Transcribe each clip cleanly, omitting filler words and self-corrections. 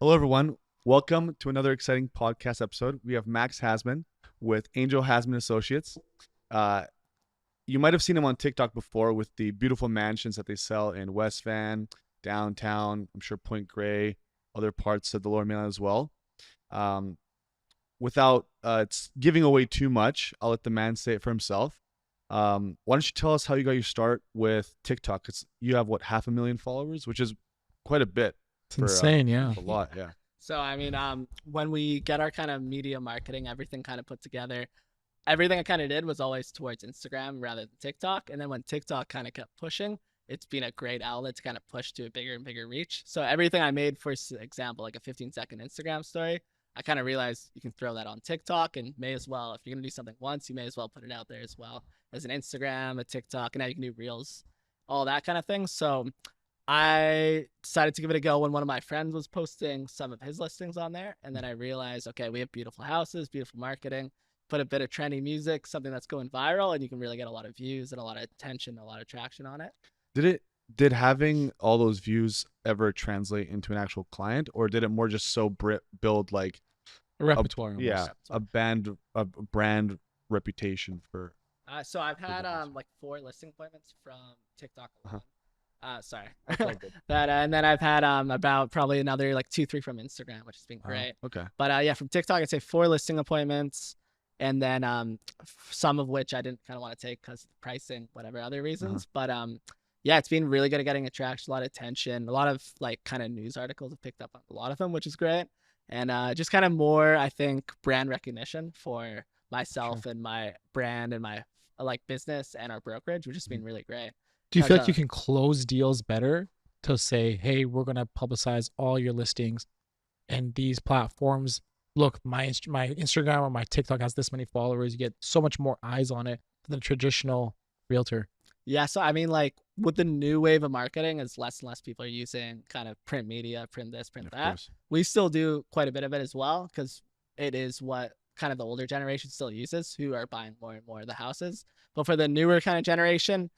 Hello, everyone. Welcome to another exciting podcast episode. We have Max Hasman with Angell Hasman Associates. Uh, you might have seen him on TikTok before with the beautiful mansions that they sell in West Van, downtown, I'm sure Point Grey, other parts of the Lower Mainland as well. Um, without it's giving away too much, I'll let the man say it for himself. Why don't you tell us how you got your start with TikTok? Because you have, what, 500,000 followers, which is quite a bit. It's insane, yeah. A lot, yeah. So, when we get our kind of media marketing, everything kind of put together, everything I kind of did was always towards Instagram rather than TikTok. And then when TikTok kind of kept pushing, it's been a great outlet to kind of push to a bigger and bigger reach. So everything I made, for example, like a 15-second Instagram story, I kind of realized you can throw that on TikTok and may as well, if you're going to do something once, you may as well put it out there as well as an Instagram, a TikTok, and now you can do Reels, all that kind of thing. So I decided to give it a go when one of my friends was posting some of his listings on there. And then I realized, okay, we have beautiful houses, beautiful marketing, put a bit of trendy music, something that's going viral, and you can really get a lot of views and a lot of attention, a lot of traction on it. Did having all those views ever translate into an actual client, or did it more just build like A repertoire. a brand reputation for? So I've had like 4 listing appointments from TikTok alone. Sorry. And then I've had about probably another like 2-3 from Instagram, which has been great. Okay. But yeah, from TikTok I'd say 4 listing appointments, and then some of which I didn't kind of want to take because of pricing, whatever other reasons. But yeah, it's been really good at getting attraction, a lot of attention, a lot of like kind of news articles have picked up on a lot of them, which is great. And just kind of more, I think, brand recognition for myself and my brand and my like business and our brokerage, which has been really great. Do you feel like you can close deals better to say, hey, we're going to publicize all your listings and these platforms? Look, my Instagram or my TikTok has this many followers. You get so much more eyes on it than a traditional realtor. Yeah, so I mean, like with the new wave of marketing, as less and less people are using kind of print media, print this, print that. We still do quite a bit of it as well because it is what kind of the older generation still uses, who are buying more and more of the houses. But for the newer kind of generation,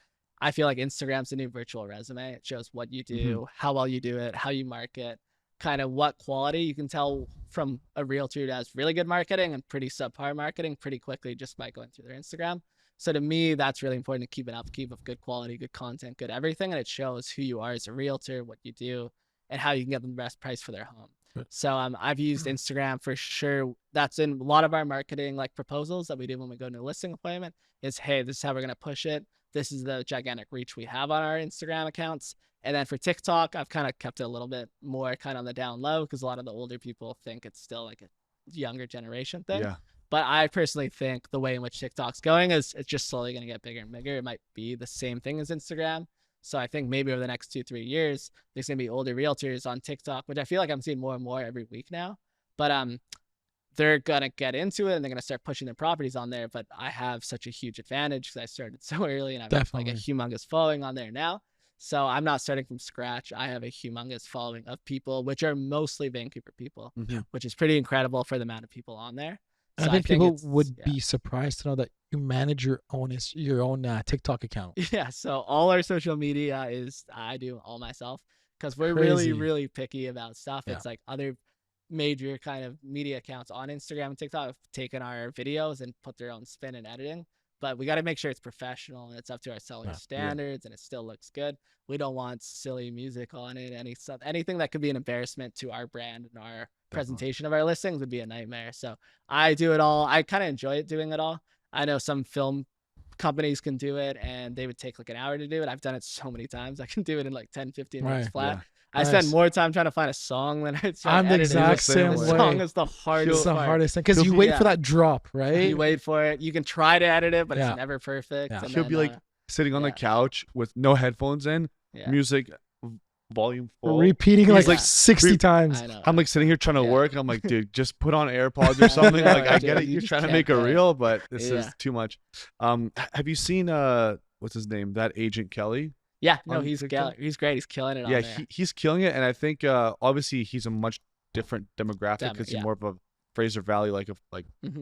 I feel like Instagram's the new virtual resume. It shows what you do, how well you do it, how you market, kind of what quality. You can tell from a realtor who has really good marketing and pretty subpar marketing pretty quickly just by going through their Instagram. So to me, that's really important to keep it up, keep up good quality, good content, good everything. And it shows who you are as a realtor, what you do, and how you can get them the best price for their home. So I've used Instagram for sure. That's in a lot of our marketing like proposals that we do when we go to a listing appointment is, hey, this is how we're going to push it. This is the gigantic reach we have on our Instagram accounts. And then for TikTok, I've kind of kept it a little bit more kind of on the down low because a lot of the older people think it's still like a younger generation thing. Yeah. But I personally think the way in which TikTok's going is it's just slowly going to get bigger and bigger. It might be the same thing as Instagram. So I think maybe over the next 2-3 years, there's going to be older realtors on TikTok, which I feel like I'm seeing more and more every week now. But they're going to get into it and they're going to start pushing their properties on there. But I have such a huge advantage because I started so early and I've like a humongous following on there now. So I'm not starting from scratch. I have a humongous following of people, which are mostly Vancouver people, which is pretty incredible for the amount of people on there. So I think people would be surprised to know that you manage your own TikTok account. Yeah. So all our social media I do all myself because we're really, really picky about stuff. Yeah. It's like other major kind of media accounts on Instagram and TikTok have taken our videos and put their own spin and editing. But we got to make sure it's professional and it's up to our seller standards and it still looks good. We don't want silly music on it. Anything that could be an embarrassment to our brand and our presentation of our listings would be a nightmare. So I do it all. I kind of enjoy doing it all. I know some film companies can do it and they would take like an hour to do it. I've done it so many times. I can do it in like 10-15 minutes flat. Yeah. I spend more time trying to find a song than I'm the exact same way. The song is the hardest thing because you wait for that drop, right? You wait for it. You can try to edit it, but it's never perfect. Yeah. She'll be like sitting on the couch with no headphones in, music volume full, repeating like 60 times. I'm like sitting here trying to work. And I'm like, dude, just put on AirPods or something. Like I get it. You're trying to make a reel, but this is too much. Have you seen what's his name? That Agent Kelly? Yeah, no, he's great. He's killing it. Yeah, he's killing it, and I think obviously he's a much different demographic because he's more of a Fraser Valley, like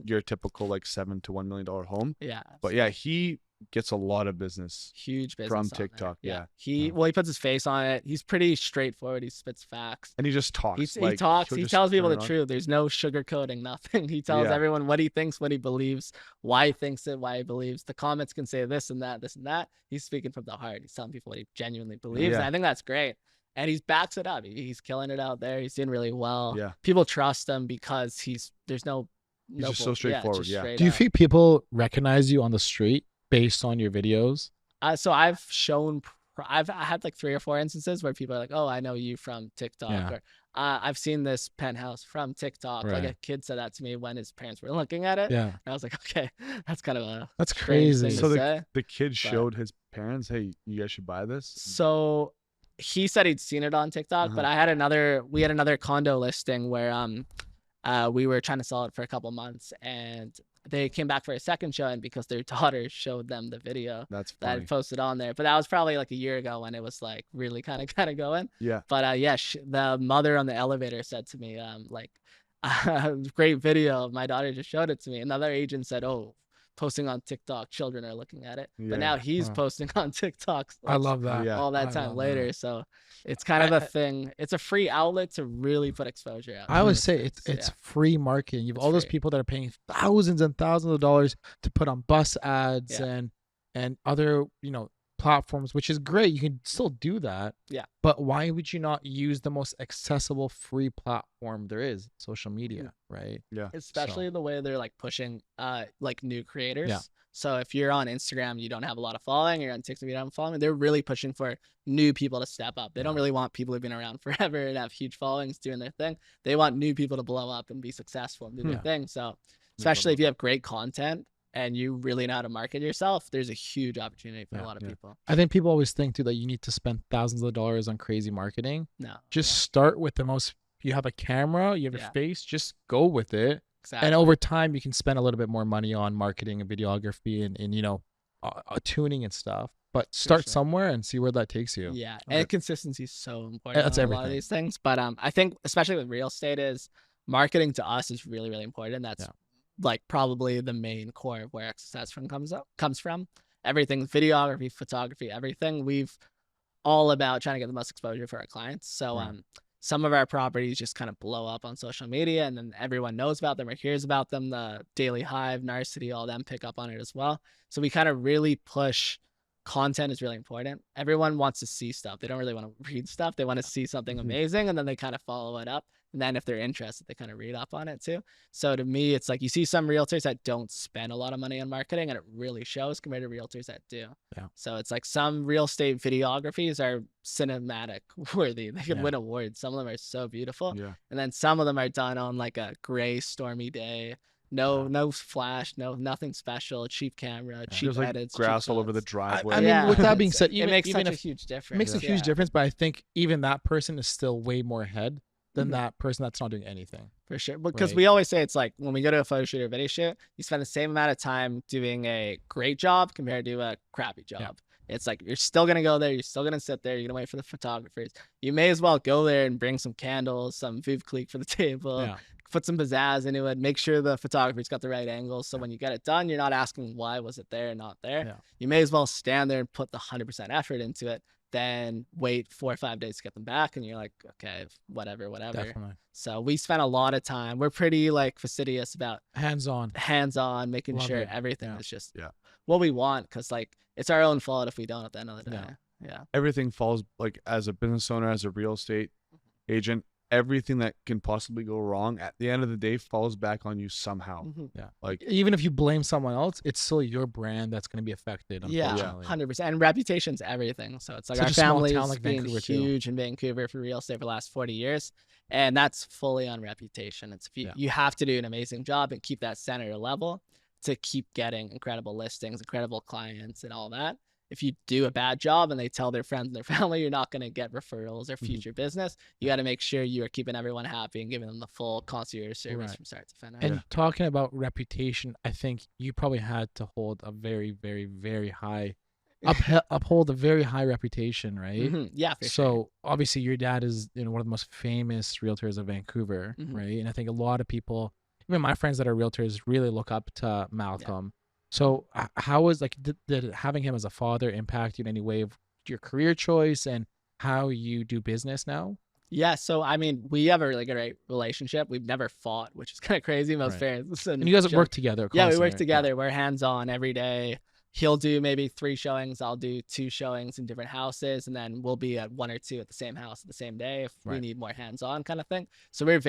your typical like $7 to $1 million home. Yeah, but yeah, he gets a lot of business Huge business from on there. TikTok. Yeah. He puts his face on it. He's pretty straightforward. He spits facts. And he just talks. He talks. he'll He just tells people turn the it on. truth. There's no sugarcoating nothing. He tells Yeah. everyone what he thinks, what he believes, why he thinks it, why he believes. The comments can say this and that, this and that. He's speaking from the heart. He's telling people what he genuinely believes. Yeah. And I think that's great. And he backs it up. He's killing it out there. He's doing really well. Yeah. People trust him because there's no just so straightforward. just Yeah. straight Do you up. think people recognize you on the street based on your videos? So I've had like 3 or 4 instances where people are like, "Oh, I know you from TikTok," Yeah. or "I've seen this penthouse from TikTok." Like Right. a kid said that to me when his parents were looking at it. Yeah. And I was like, "Okay, that's kind of a That's strange crazy. thing So to say." the kid showed his parents, "Hey, you guys should buy this." So he said he'd seen it on TikTok, but we had another condo listing where we were trying to sell it for a couple months, and they came back for a second showing because their daughter showed them the video That's that I funny. posted on there. But that was probably like a year ago when it was like really kind of going. Yeah. But yeah, the mother on the elevator said to me, great video. My daughter just showed it to me. Another agent said, "Oh, posting on TikTok, children are looking at it." Yeah. But now he's Wow. posting on TikTok. I love that. Yeah. all that I time love later. that. So it's kind of a thing. It's a free outlet to really put exposure out. I always there. say it's yeah. free marketing. You have It's all those free. people that are paying thousands and thousands of dollars to put on bus ads Yeah. and other, platforms, which is great. You can still do that. Yeah. But why would you not use the most accessible free platform there is, social media, right? Yeah. Especially the way they're like pushing like new creators. Yeah. So if you're on Instagram, you don't have a lot of following, you're on TikTok, you don't have a following, they're really pushing for new people to step up. They don't really want people who've been around forever and have huge followings doing their thing. They want new people to blow up and be successful and do their Yeah. thing. So especially if you have great content and you really know how to market yourself, there's a huge opportunity for a lot of people. I think people always think too that you need to spend thousands of dollars on crazy marketing. No. Just start with the most. You have a camera, you have your face, just go with it. Exactly. And over time, you can spend a little bit more money on marketing and videography and tuning and stuff. But start somewhere and see where that takes you. Yeah, Okay. and consistency is so important. That's on a lot of everything. these things. But I think especially with real estate is marketing to us is really, really important. That's like probably the main core of where success comes from. Everything, videography, photography, everything. We've all about trying to get the most exposure for our clients. So some of our properties just kind of blow up on social media, and then everyone knows about them or hears about them. The Daily Hive, Narcity, all them pick up on it as well. So we kind of really push. Content is really important. Everyone wants to see stuff. They don't really want to read stuff. They want to see something amazing, and then they kind of follow it up. And then if they're interested, they kind of read up on it too. So to me, it's like you see some realtors that don't spend a lot of money on marketing, and it really shows compared to realtors that do. Yeah. So it's like some real estate videographies are cinematic worthy. They can win awards. Some of them are so beautiful. Yeah. And then some of them are done on like a gray, stormy day. No flash, nothing special, cheap camera, cheap There's like edits. grass cheap all over the shots. driveway. I mean, with that being It's- said, it makes even such if a huge difference. it makes a huge Yeah, difference, but I think even that person is still way more ahead than that person that's not doing anything. for sure. Because Right. we always say it's like when we go to a photo shoot or video shoot, you spend the same amount of time doing a great job compared to a crappy job. It's like you're still gonna go there, you're still gonna sit there, you're gonna wait for the photographers. You may as well go there and bring some candles, some Vive Clique for the table, put some pizzazz into it, make sure the photographer's got the right angles. So when you get it done, you're not asking why was it there and not there. Yeah. You may as well stand there and put the 100% effort into it, then wait 4 or 5 days to get them back. And you're like, okay, whatever. Definitely. So we spent a lot of time. We're pretty like fastidious about Hands-on. making Love sure it. everything Yeah. is just what we want. Cause like it's our own fault if we don't at the end of the day. Yeah. Everything falls, like, as a business owner, as a real estate agent, everything that can possibly go wrong at the end of the day falls back on you somehow. Yeah. Like, Even if you blame someone else, it's still your brand that's going to be affected. Yeah, Unfortunately. 100%. And reputation's everything. So it's like Such our a small family's town like been Vancouver, too. huge in Vancouver for real estate for the last 40 years. And that's fully on reputation. It's you have to do an amazing job and keep that center level to keep getting incredible listings, incredible clients and all that. If you do a bad job and they tell their friends and their family, you're not going to get referrals or future business. You got to make sure you are keeping everyone happy and giving them the full concierge service from start to finish. And talking about reputation, I think you probably had to hold a very, very, very high, uphold a very high reputation, right? Yeah, for so sure. obviously your dad is one of the most famous realtors of Vancouver, right? And I think a lot of people, even my friends that are realtors, really look up to Malcolm. So how was like did having him as a father impact you in any way of your career choice and how you do business now? Yeah, so I mean, we have a really great relationship. We've never fought, which is kind of crazy. Most Right. parents And you guys joke. work together Yeah, we work constantly. together. We're hands on every day. He'll do maybe 3 showings. I'll do 2 showings in different houses, and then we'll be at 1 or 2 at the same house at the same day if we Right. need more hands on kind of thing. So we're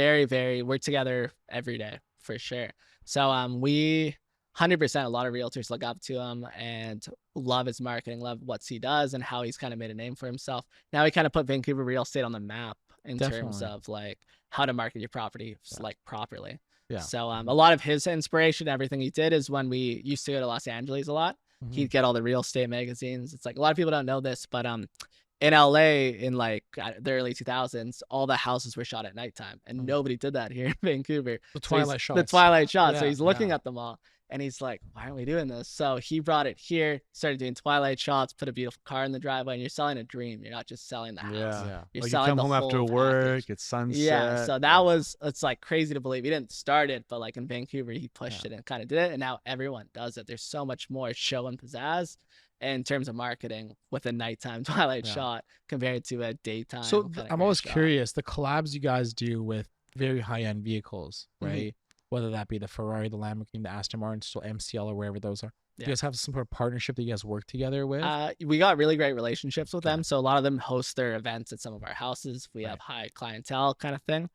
we're together every day for sure. So we 100% a lot of realtors look up to him and love his marketing, love what he does and how he's kind of made a name for himself. Now he kind of put Vancouver real estate on the map in terms Definitely. of like how to market your property like properly. Yeah. So a lot of his inspiration, everything he did is when we used to go to Los Angeles a lot, he'd get all the real estate magazines. It's like a lot of people don't know this, but in LA in like the early 2000s, all the houses were shot at nighttime, and nobody did that here in Vancouver. The Twilight So the shots. Twilight shots. So Yeah, he's looking at them all, and he's like, "Why aren't we doing this?" So he brought it here, started doing Twilight shots, put a beautiful car in the driveway, and you're selling a dream. You're not just selling the house. Yeah. You're Like you selling come the home after whole work, package. it's sunset. Yeah, so that was, it's like crazy to believe. He didn't start it, but like in Vancouver, he pushed it and kind of did it. And now everyone does it. There's so much more show and pizzazz in terms of marketing with a nighttime Twilight shot compared to a daytime. So I'm always shot. curious, the collabs you guys do with very high-end vehicles, right? Whether that be the Ferrari, the Lamborghini, the Aston Martin, so MCL or wherever those are. Do you guys have some sort of partnership that you guys work together with? We got really great relationships with them. So a lot of them host their events at some of our houses. We have high clientele kind of thing.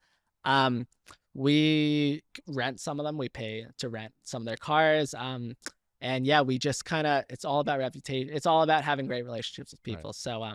We rent some of them. We pay to rent some of their cars. And yeah, we just kind of, it's all about reputation. It's all about having great relationships with people. So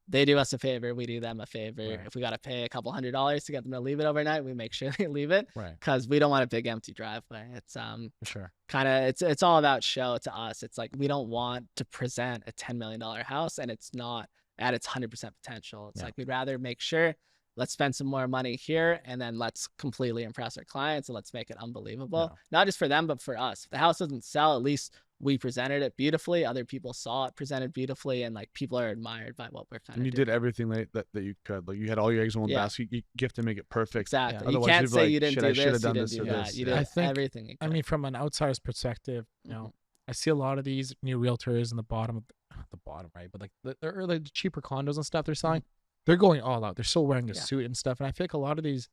they do us a favor, we do them a favor. If we got to pay a couple $100 to get them to leave it overnight, we make sure they leave it, because we don't want a big empty driveway. It's For sure. kind of, it's all about show to us. It's like we don't want to present a $10 million house and it's not at its 100% potential. It's like we'd rather make sure, let's spend some more money here and then let's completely impress our clients and let's make it unbelievable. Not just for them, but for us. If the house doesn't sell, at least we presented it beautifully. Other people saw it presented beautifully, and like people are admired by what we're kind of And you doing. did everything that you could. Like you had all your eggs in one basket. You have to make it perfect. Exactly. You Otherwise, can't you'd be say like, you didn't "Shit, do I this, should have you done didn't this do or that. this." You Yeah. did I think- everything. You I could. mean, from an outsider's perspective, I see a lot of these new realtors in the bottom of the bottom, right? But like the cheaper condos and stuff they're selling, they're going all out. They're still wearing a suit and stuff. And I feel like a lot of these,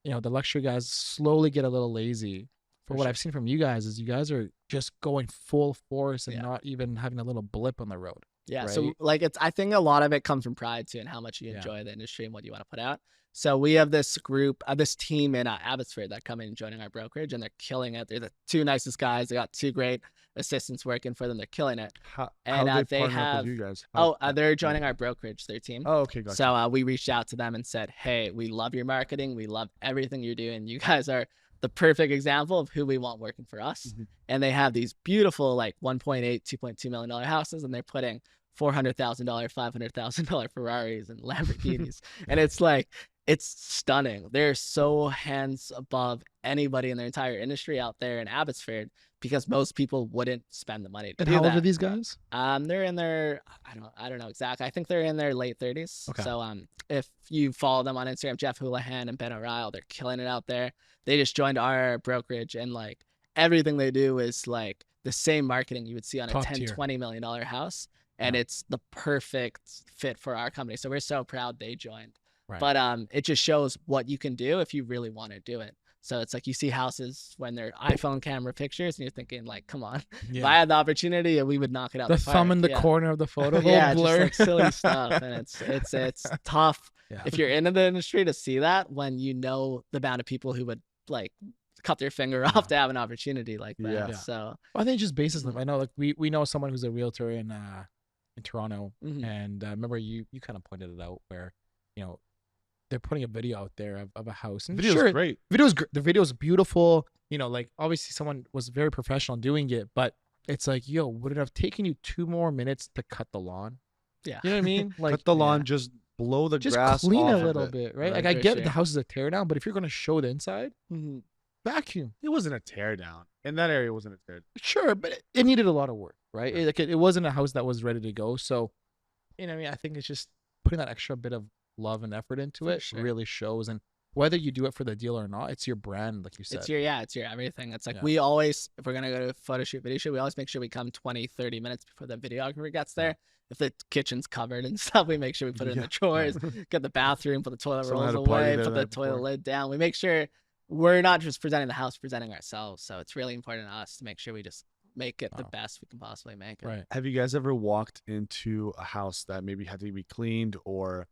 the luxury guys slowly get a little lazy. But what I've seen from you guys is you guys are just going full force and not even having a little blip on the road. Yeah. Right? So like I think a lot of it comes from pride too, and how much you enjoy the industry and what you want to put out. So we have this group, this team in Abbotsford that come in and joining our brokerage, and they're killing it. They're the 2 nicest guys. They got 2 great assistants working for them. They're killing it. How And they partner up have, with you guys? they're joining our brokerage, their team. Oh, okay, gotcha. So we reached out to them and said, hey, we love your marketing. We love everything you're doing. You guys are the perfect example of who we want working for us. And they have these beautiful like 1.8, $2.2 million houses, and they're putting $400,000, $500,000 Ferraris and Lamborghinis. And it's like, it's stunning. They're so hands above anybody in their entire industry out there in Abbotsford, because most people wouldn't spend the money to And do how old that. are these guys? They're in their, I don't know exactly. I think they're in their late 30s. Okay. So if you follow them on Instagram, Jeff Houlihan and Ben O'Reilly, they're killing it out there. They just joined our brokerage, and like everything they do is like the same marketing you would see on a Top 10, tier. $20 million house. And it's the perfect fit for our company. So we're so proud they joined. Right. But it just shows what you can do if you really want to do it. So it's like you see houses when they're iPhone camera pictures, and you're thinking like, come on, if I had the opportunity, we would knock it out. The The thumb park. in the corner of the photo, Yeah, blur. just like silly stuff, and it's tough if you're into the industry to see that when you know the amount of people who would like cut their finger off to have an opportunity like that. Yeah. So I think just basis them. I know, like we know someone who's a realtor in Toronto, Mhm. and remember you kind of pointed it out where they're putting a video out there of a house. And Video's great. The video's beautiful. Like obviously someone was very professional doing it, but it's like, yo, would it have taken you 2 more minutes to cut the lawn? yeah, You know what I mean? Like Cut the lawn, just blow the just grass clean off a of little it. bit, right? Right, Like I for get sure. the house is a tear down, but if you're gonna show the inside, Mhm. vacuum. It wasn't a tear down. In that area, it wasn't a tear down. Sure, but it needed a lot of work, right? Right. It wasn't a house that was ready to go. So, I mean, I think it's just putting that extra bit of love and effort into For it sure. really shows. And whether you do it for the deal or not, it's your brand, like you said. It's your everything. It's like Yeah. we always, if we're going to go to a photo shoot, video shoot, we always make sure we come 20, 30 minutes before the videographer gets there. If the kitchen's covered and stuff, we make sure we put it in the drawers, get the bathroom, put the toilet Someone rolls had a party away, there put the the night toilet before. lid down. We make sure we're not just presenting the house, presenting ourselves. So it's really important to us to make sure we just make it the best we can possibly make it. Right. Have you guys ever walked into a house that maybe had to be cleaned or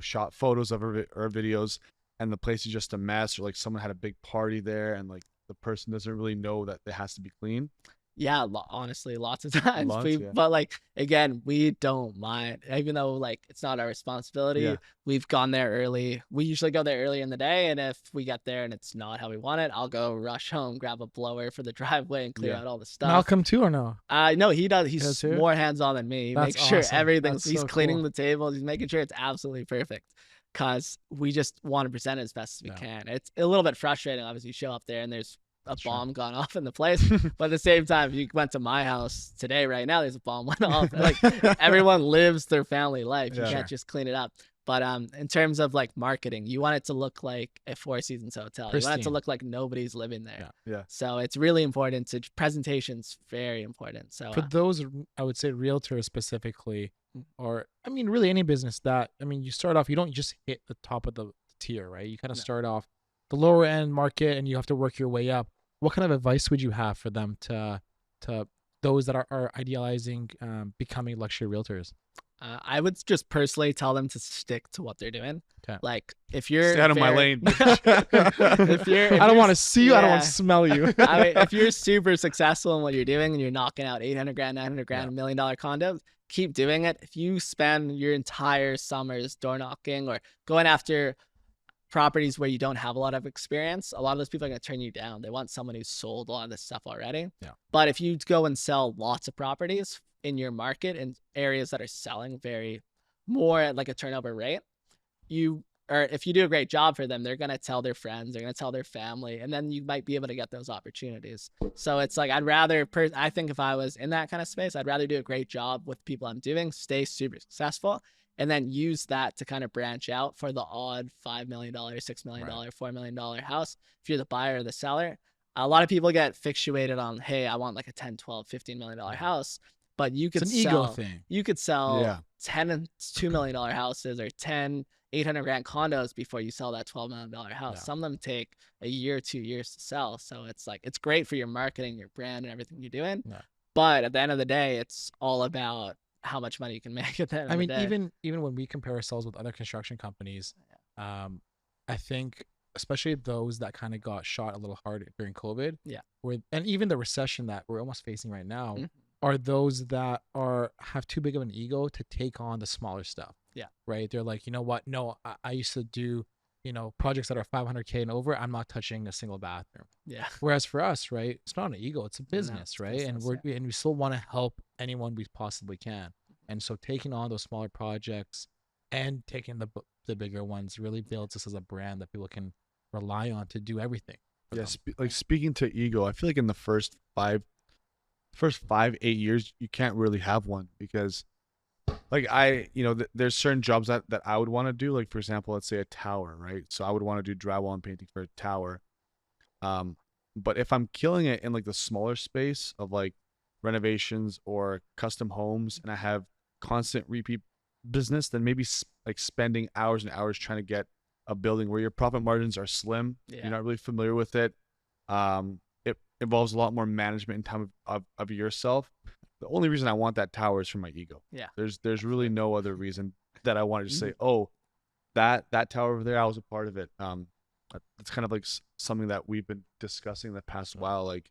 shot photos of or videos, and the place is just a mess, or like someone had a big party there and like the person doesn't really know that it has to be clean? Yeah, honestly, lots of times. Yeah. But like again, we don't mind, even though like it's not our responsibility. Yeah. We've gone there early. We usually go there early in the day, and if we get there and it's not how we want it, I'll go rush home, grab a blower for the driveway, and clear Yeah. out all the stuff. Malcolm too, or no? No, he does. He's does too? more hands-on than me. He That's makes sure awesome. everything's. That's He's so cleaning cool. the tables. He's making sure it's absolutely perfect, cause we just want to present it as best as we Yeah. can. It's a little bit frustrating, obviously. You show up there and there's a Sure. bomb gone off in the place, but at the same time, if you went to my house today, right now, there's a bomb went off. Like everyone lives their family life. You Yeah. can't just clean it up. But in terms of like marketing, you want it to look like a Four Seasons hotel. You want it to Pristine. look like nobody's living there. Yeah. So it's really important. Presentation's very important. So For those, I would say realtors specifically, or I mean, really any business that, I mean, you start off, you don't just hit the top of the tier, right? You kind of No. start off the lower end market and you have to work your way up. What kind of advice would you have for them to those that are idealizing becoming luxury realtors? I would just personally tell them to stick to what they're doing. Okay. Like if you're Stay out of my lane. if I don't want to see you. I don't want yeah. to smell you. I mean, if you're super successful in what you're doing and you're knocking out 800 grand, 900 grand, $1 million condos, keep doing it. If you spend your entire summers door knocking or going after properties where you don't have a lot of experience, a lot of those people are going to turn you down. They want someone who's sold a lot of this stuff already. Yeah. But if you go and sell lots of properties in your market in areas that are selling very more at like a turnover rate, if you do a great job for them, they're going to tell their friends, they're going to tell their family, and then you might be able to get those opportunities. So it's like, I think if I was in that kind of space, I'd rather do a great job with people I'm doing, stay super successful, and then use that to kind of branch out for the odd $5 million, $6 million, $4 million house. If you're the buyer or the seller, a lot of people get fixated on, hey, I want like a 10, 12, $15 million house, but you could It's an ego thing. You could sell Yeah. 10 and $2 million houses or 10 800 grand condos before you sell that $12 million house. Yeah. Some of them take a year, 2 years to sell. So it's like, it's great for your marketing, your brand, and everything you're doing. Yeah. But at the end of the day, it's all about how much money you can make at the end I of mean, the day. even when we compare ourselves with other construction companies, I think especially those that kind of got shot a little hard during COVID, and even the recession that we're almost facing right now, are those that have too big of an ego to take on the smaller stuff. Yeah. Right. They're like, you know what? No, I used to do, projects that are 500K and over. I'm not touching a single bathroom. Yeah. Whereas for us, right, it's not an ego, it's a business, it's right? business, And we still want to help anyone we possibly can. And so taking on those smaller projects and taking the bigger ones really builds us as a brand that people can rely on to do everything. Yeah, like speaking to ego, I feel like in the first 5, 8 years, you can't really have one because like there's certain jobs that I would want to do. Like for example, let's say a tower, right? So I would want to do drywall and painting for a tower. But if I'm killing it in like the smaller space of like renovations or custom homes and I have constant repeat business, then maybe like spending hours and hours trying to get a building where your profit margins are slim. Yeah. You're not really familiar with it. It involves a lot more management and time of yourself. The only reason I want that tower is for my ego. Yeah. There's really no other reason that I want to just say, oh, that tower over there, I was a part of it. It's kind of like something that we've been discussing the past while. Like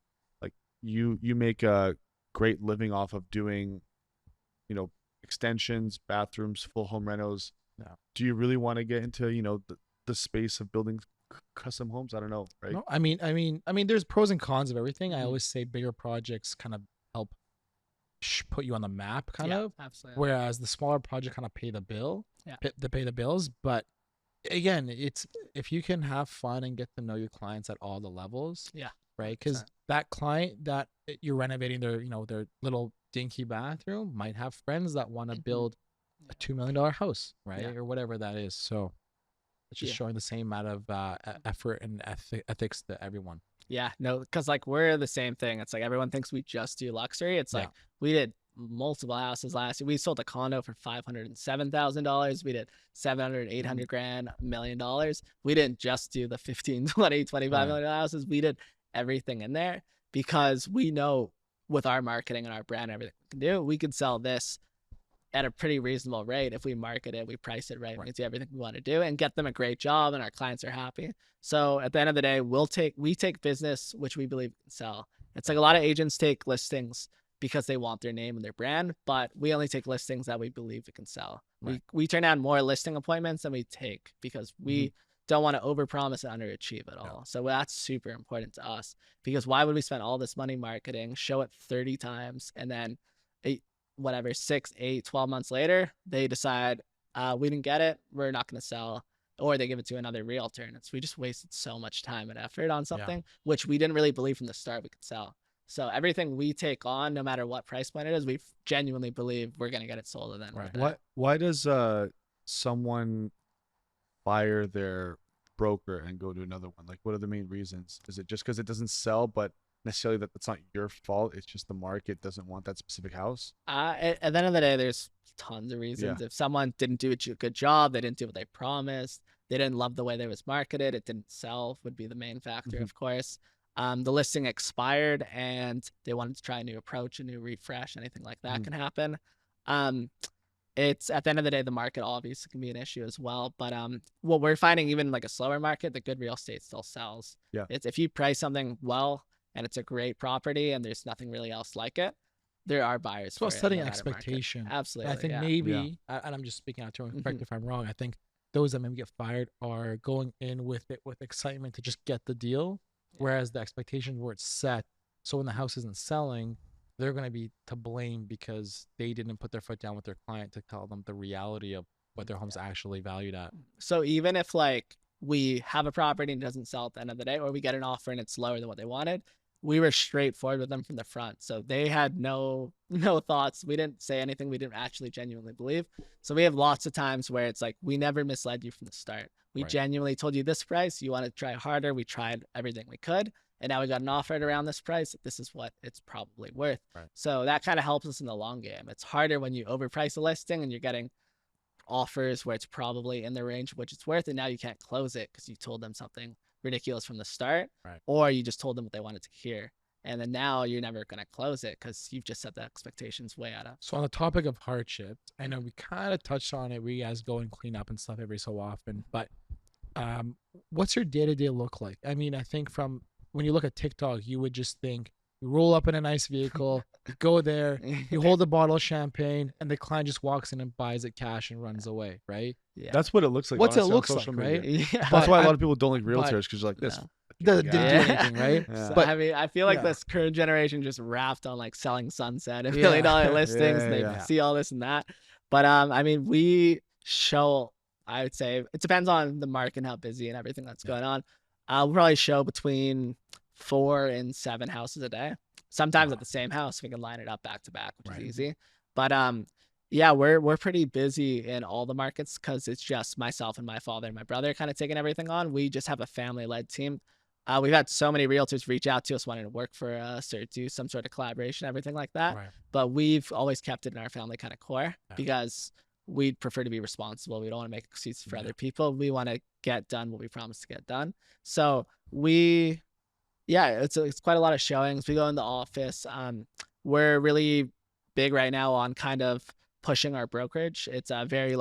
you make a great living off of doing, extensions, bathrooms, full home renos. Yeah. Do you really want to get into, the space of building custom homes? I don't know. Right. No, I mean, there's pros and cons of everything. I always say bigger projects kind of help put you on the map, kind of. Absolutely. Whereas the smaller project kind of pay the bill, Yeah. to pay the bills. But again, it's if you can have fun and get to know your clients at all the levels. Yeah. Right. Because that client that you're renovating their little dinky bathroom might have friends that want to build a $2 million house, right? Yeah. Or whatever that is. So It's just showing the same amount of effort and ethics to everyone. Yeah, no, because like we're the same thing. It's like everyone thinks we just do luxury. It's like we did multiple houses last year. We sold a condo for $507,000. We did 700, 800 grand, $1 million. We didn't just do the 15, 20, 25 million houses. We did everything in there because we know with our marketing and our brand, everything we can do, we could sell this at a pretty reasonable rate if we market it, we price it right, we do everything we want to do and get them a great job and our clients are happy. So at the end of the day, we take business which we believe we can sell. It's like a lot of agents take listings because they want their name and their brand, but we only take listings that we believe we can sell. We turn down more listing appointments than we take because we don't want to overpromise and underachieve at all. So that's super important to us because why would we spend all this money marketing, show it 30 times, and then 6, 8, 12 months later, they decide we didn't get it, we're not going to sell, or they give it to another realtor. And we just wasted so much time and effort on something which we didn't really believe from the start we could sell. So everything we take on, no matter what price point it is, we genuinely believe we're going to get it sold. And then why does someone fire their broker and go to another one? Like, what are the main reasons? Is it just because it doesn't sell, but necessarily that's not your fault? It's just the market doesn't want that specific house. At the end of the day, there's tons of reasons. If someone didn't do a good job, they didn't do what they promised, they didn't love the way they was marketed, it didn't sell, would be the main factor, of course. The listing expired and they wanted to try a new approach, a new refresh, anything like that can happen. It's at the end of the day, the market obviously can be an issue as well. But what we're finding, even like a slower market, the good real estate still sells. It's if you price something well and it's a great property and there's nothing really else like it, there are buyers. So setting expectation. Absolutely. I think maybe, and I'm just speaking out to him, correct if I'm wrong, I think those that maybe get fired are going in with it with excitement to just get the deal, whereas the expectations were set. So when the house isn't selling, they're going to be to blame because they didn't put their foot down with their client to tell them the reality of what their home's actually valued at. So even if like we have a property and it doesn't sell at the end of the day, or we get an offer and it's lower than what they wanted, we were straightforward with them from the front. So they had no thoughts. We didn't say anything we didn't actually genuinely believe. So we have lots of times where it's like, we never misled you from the start. We genuinely told you this price. You want to try harder. We tried everything we could. And now we got an offer at around this price. This is what it's probably worth. So that kind of helps us in the long game. It's harder when you overprice a listing and you're getting offers where it's probably in the range of which it's worth. And now you can't close it because you told them something ridiculous from the start, or you just told them what they wanted to hear. And then now you're never going to close it because you've just set the expectations way out of. So on the topic of hardship, I know we kind of touched on it. We guys go and clean up and stuff every so often, but what's your day-to-day look like? I mean, I think from when you look at TikTok, you would just think you roll up in a nice vehicle, you go there, you hold a bottle of champagne, and the client just walks in and buys it cash and runs away, right? That's what it looks like. What's it looks like, right? That's why a lot of people don't like realtors, because you're like this. Didn't do anything, right? So, but I mean, I feel like this current generation just wrapped on like selling sunset and $1 million listings. They see all this and that. But I mean, we show, I would say, it depends on the market and how busy and everything that's going on. We'll probably show between 4 and 7 houses a day. Sometimes at the same house, we can line it up back to back, which is easy. But yeah, we're pretty busy in all the markets because it's just myself and my father and my brother kind of taking everything on. We just have a family-led team. We've had so many realtors reach out to us wanting to work for us or do some sort of collaboration, everything like that. But we've always kept it in our family kind of core because we'd prefer to be responsible. We don't want to make excuses for other people. We want to get done what we promised to get done. So it's quite a lot of showings. We go in the office. We're really big right now on kind of pushing our brokerage. It's a very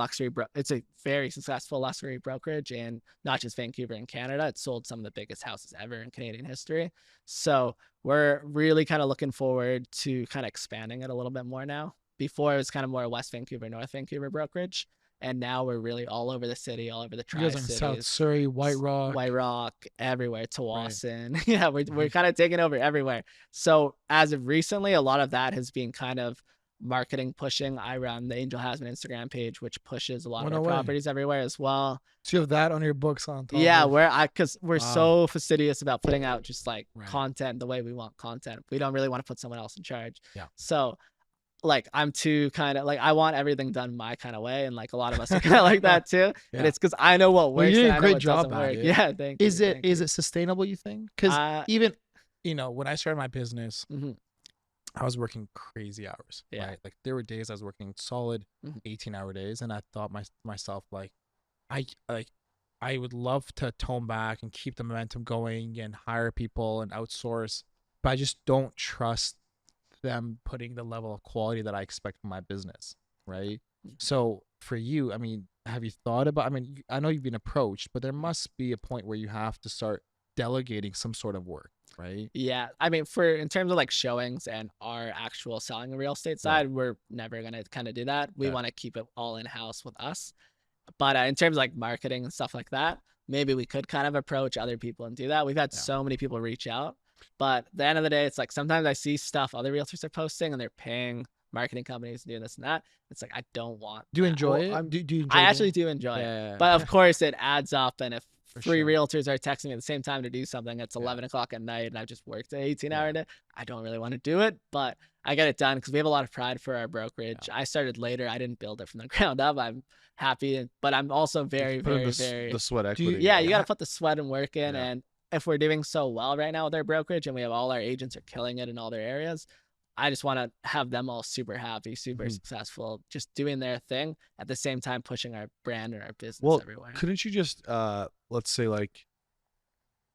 it's a very successful luxury brokerage in not just Vancouver and Canada. It's sold some of the biggest houses ever in Canadian history. So we're really kind of looking forward to kind of expanding it a little bit more now. Before it was kind of more West Vancouver, North Vancouver brokerage. And now we're really all over the city, all over the Tri-Cities. South Surrey, White Rock, everywhere, Tawasin. Yeah, we're kind of taking over everywhere. So as of recently, a lot of that has been kind of marketing pushing. I run the Angell Hasman Instagram page, which pushes a lot of our properties everywhere as well. So you have that on your books on top? Yeah, because we're so fastidious about putting out just like content the way we want content. We don't really want to put someone else in charge. So like I'm too kind of like I want everything done my kind of way, and like a lot of us are kind of like that too. And it's because I know what Well, works you did and a I know great what job doesn't at work. it. Yeah, thank you. Is it thank is you. it sustainable, you think? Because even when I started my business, Mhm. I was working crazy hours. Yeah. Right? Like there were days I was working solid Mhm. 18-hour days, and I thought myself like I would love to tone back and keep the momentum going and hire people and outsource, but I just don't trust them putting the level of quality that I expect from my business, right? Mhm. So for you, I mean, have you thought about, I mean, I know you've been approached, but there must be a point where you have to start delegating some sort of work, right? Yeah, I mean, for in terms of like showings and our actual selling the real estate side, we're never gonna kind of do that. We want to keep it all in house with us. But in terms of like marketing and stuff like that, maybe we could kind of approach other people and do that. We've had so many people reach out, but at the end of the day, it's like sometimes I see stuff other realtors are posting and they're paying marketing companies doing this and that. It's like I don't want. Do you that. enjoy Well, it? Do you enjoy I doing actually it? do enjoy it, Yeah. but of course it adds up. And if For three sure. realtors are texting me at the same time to do something, it's 11 o'clock at night, and I've just worked an 18-hour day. I don't really want to do it, but I get it done because we have a lot of pride for our brokerage. I started later. I didn't build it from the ground up. I'm happy, but I'm also very, Put in very, the very. sweat equity. Yeah, you got to put the sweat and work in. Yeah. And if we're doing so well right now with our brokerage and we have all our agents are killing it in all their areas, I just want to have them all super happy, super successful, just doing their thing at the same time pushing our brand and our business everywhere. Couldn't you just let's say like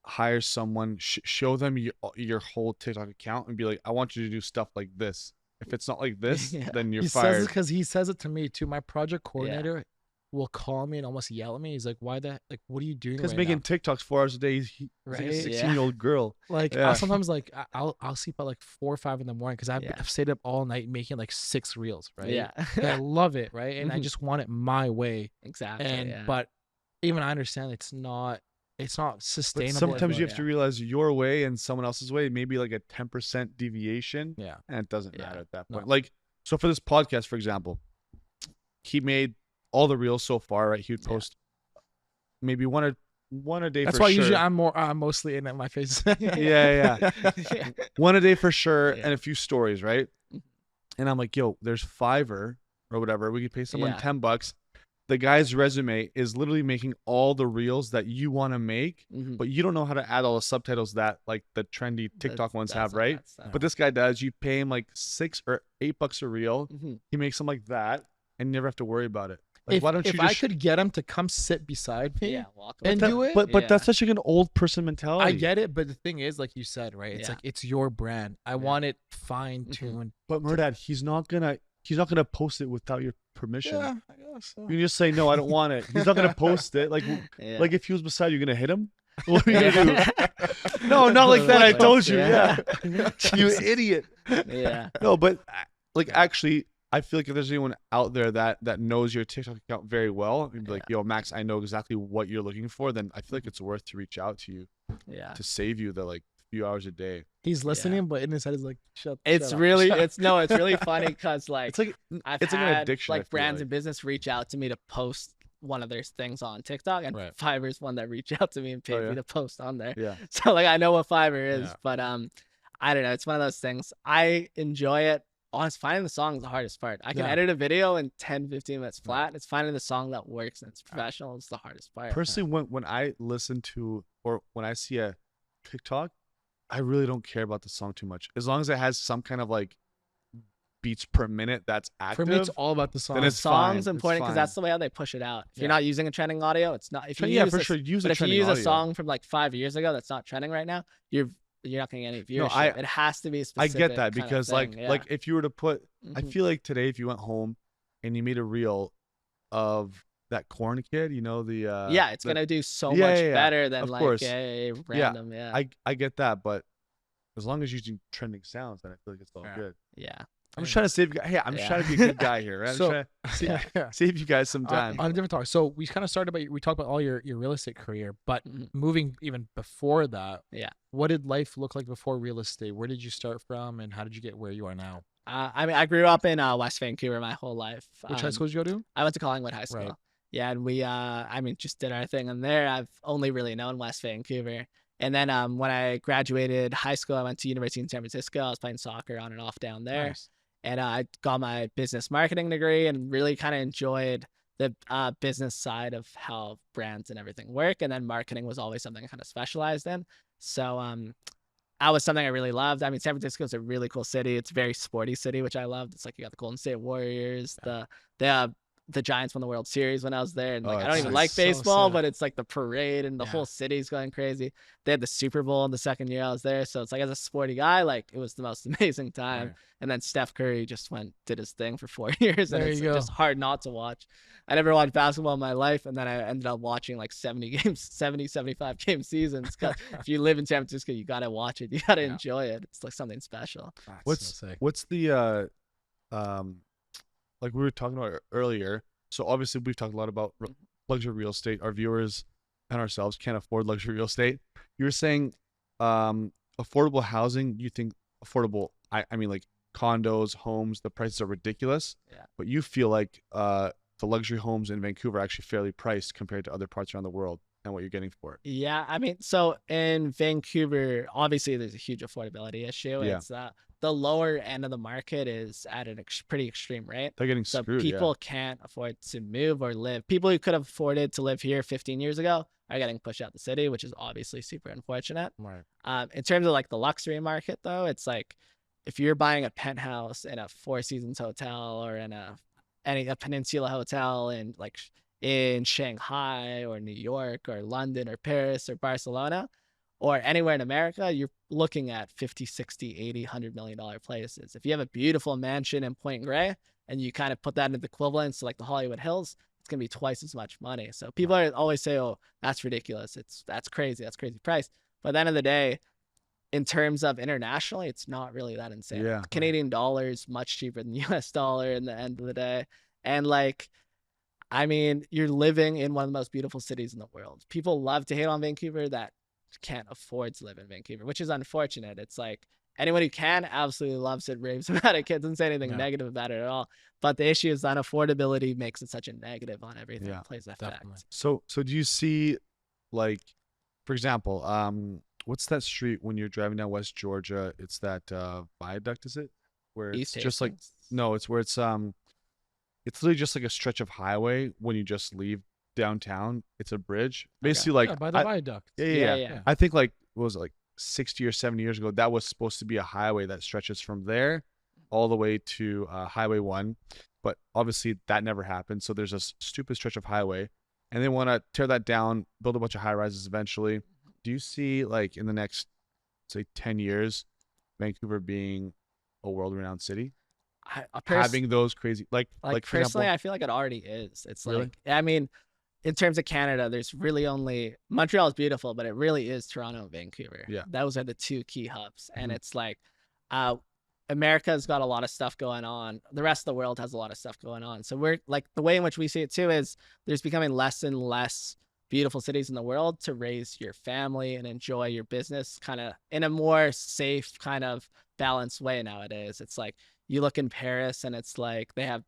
hire someone, show them your whole TikTok account and be like, I want you to do stuff like this. If it's not like this, then you're He fired. says it because he says it to me too. My project coordinator will call me and almost yell at me. He's like, "Why the like? What are you doing?" Because right making now? TikToks 4 hours a day, he's like a Right? 16-year-old girl. Like Yeah. sometimes like I'll sleep at like 4 or 5 in the morning because I've stayed up all night making like 6 reels, right? Yeah. And I love it, right? And I just want it my way. Exactly. And but even I understand it's not But sustainable. sometimes you have to realize your way and someone else's way, maybe like a 10% deviation. Yeah. And it doesn't matter at that point. No. Like, so for this podcast, for example, he made all the reels so far, right? He would post maybe one a day. That's for why sure. usually I'm mostly in at my face. yeah. One a day for sure, and a few stories, right? And I'm like, yo, there's Fiverr or whatever. We could pay someone $10. The guy's resume is literally making all the reels that you want to make, but you don't know how to add all the subtitles that like the trendy TikTok ones have, right? But this guy does. You pay him like $6 or $8 a reel. He makes them like that, and you never have to worry about it. Like, why don't you if just I could get him to come sit beside me and that, do it, but that's such like an old person mentality. I get it, but the thing is, like you said, right? It's like it's your brand. I want it fine tuned. But Murdad, he's not gonna post it without your permission. Yeah, I guess so. You can just say no, I don't want it. He's not gonna post it. Like like if he was beside you, you're gonna hit him. What are you gonna do? No, not like that. I told you. Yeah, you idiot. Yeah. No, but like actually, I feel like if there's anyone out there that knows your TikTok account very well, and be like, yo, Max, I know exactly what you're looking for, then I feel like it's worth to reach out to you. Yeah. To save you the like few hours a day. He's listening, but in his head is like, shut. It's shut really, up. it's really funny because like it's like I've it's had like an addiction. like brands and business reach out to me to post one of their things on TikTok, and Fiverr's one that reached out to me and paid me to post on there. Yeah. So like I know what Fiverr is, but I don't know. It's one of those things. I enjoy it. Honestly, finding the song is the hardest part. I can edit a video in 10, 15 minutes flat. It's finding the song that works and it's professional. It's the hardest part. Personally, when I listen to or when I see a TikTok, I really don't care about the song too much. As long as it has some kind of like beats per minute that's active. For me, it's all about the song. Then it's song's fine. important because that's the way how they push it out. If you're not using a trending audio, it's not. If you use for sure, use but a if you trending use audio. a song from like 5 years ago that's not trending right now, you're not gonna get any viewership. It has to be specific. I get that because like if you were to put, I feel like today if you went home and you made a reel of that corn kid, you know the it's gonna do so much better than like a random. I get that, but as long as you're using trending sounds, then I feel like it's all good. Yeah. I'm just trying to save you guys. Hey, I'm just trying to be a good guy here, right? So, I'm trying to save you guys some time. On a different talk. So we kind of started we talked about all your real estate career, but moving even before that, what did life look like before real estate? Where did you start from, and how did you get where you are now? I mean, I grew up in West Vancouver my whole life. Which high school did you go to? I went to Collingwood High School. Right. Yeah, and we, I mean, just did our thing in there. I've only really known West Vancouver. And then when I graduated high school, I went to University in San Francisco. I was playing soccer on and off down there. Nice. and I got my business marketing degree and really kind of enjoyed the business side of how brands and everything work. And then marketing was always something I kind of specialized in. So that was something I really loved. I mean, San Francisco is a really cool city. It's a very sporty city, which I loved. It's like you got the Golden State Warriors, the Giants won the World Series when I was there, and like I don't even like baseball, but it's like the parade and the whole city's going crazy. They had the Super Bowl in the second year I was there, so it's like as a sporty guy, like it was the most amazing time. Right. And then Steph Curry just did his thing for 4 years, and it's just hard not to watch. I never watched basketball in my life, and then I ended up watching like 75 game seasons. If you live in San Francisco, you gotta watch it. You gotta enjoy it. It's like something special. What's the like we were talking about earlier? So obviously we've talked a lot about luxury real estate. Our viewers and ourselves can't afford luxury real estate. You were saying affordable housing. You think affordable? I mean like condos, homes. The prices are ridiculous. Yeah. But you feel like the luxury homes in Vancouver are actually fairly priced compared to other parts around the world and what you're getting for it. Yeah, I mean, so in Vancouver, obviously there's a huge affordability issue. Yeah. It's the lower end of the market is at an pretty extreme rate. They're getting screwed. People can't afford to move or live. People who could have afforded to live here 15 years ago are getting pushed out the city, which is obviously super unfortunate. Right. In terms of like the luxury market, though, it's like if you're buying a penthouse in a Four Seasons hotel or in a Peninsula hotel in Shanghai or New York or London or Paris or Barcelona or anywhere in America, you're looking at 50, 60, 80, $100 million places. If you have a beautiful mansion in Point Grey and you kind of put that into equivalents to like the Hollywood Hills, it's going to be twice as much money. So people always say, oh, that's ridiculous. That's crazy. That's crazy price. But at the end of the day, in terms of internationally, it's not really that insane. Yeah. Canadian dollar is much cheaper than US dollar in the end of the day. And like, I mean, you're living in one of the most beautiful cities in the world. People love to hate on Vancouver that can't afford to live in Vancouver, which is unfortunate. It's like anyone who can absolutely loves it, raves about it, doesn't say anything negative about it at all. But the issue is unaffordability makes it such a negative on everything. It plays effect. Definitely. So do you see, like, for example, what's that street when you're driving down West Georgia? It's that viaduct, is it? Where it's just like it's where it's literally just like a stretch of highway when you just leave downtown. It's a bridge, basically by the viaduct. Yeah. I think like what was it, like 60 or 70 years ago, that was supposed to be a highway that stretches from there all the way to Highway 1, but obviously that never happened. So there's a stupid stretch of highway, and they want to tear that down, build a bunch of high rises eventually. Do you see like in the next, say, 10 years, Vancouver being a world-renowned city? Having those crazy like personally, for example, I feel like it already is. It's really? Like, I mean, in terms of Canada, there's really only Montreal is beautiful, but it really is Toronto and Vancouver. Yeah, those are the two key hubs. And it's like America's got a lot of stuff going on. The rest of the world has a lot of stuff going on. So we're like, the way in which we see it too is there's becoming less and less beautiful cities in the world to raise your family and enjoy your business kind of in a more safe, kind of balanced way nowadays. It's like you look in Paris and it's like they have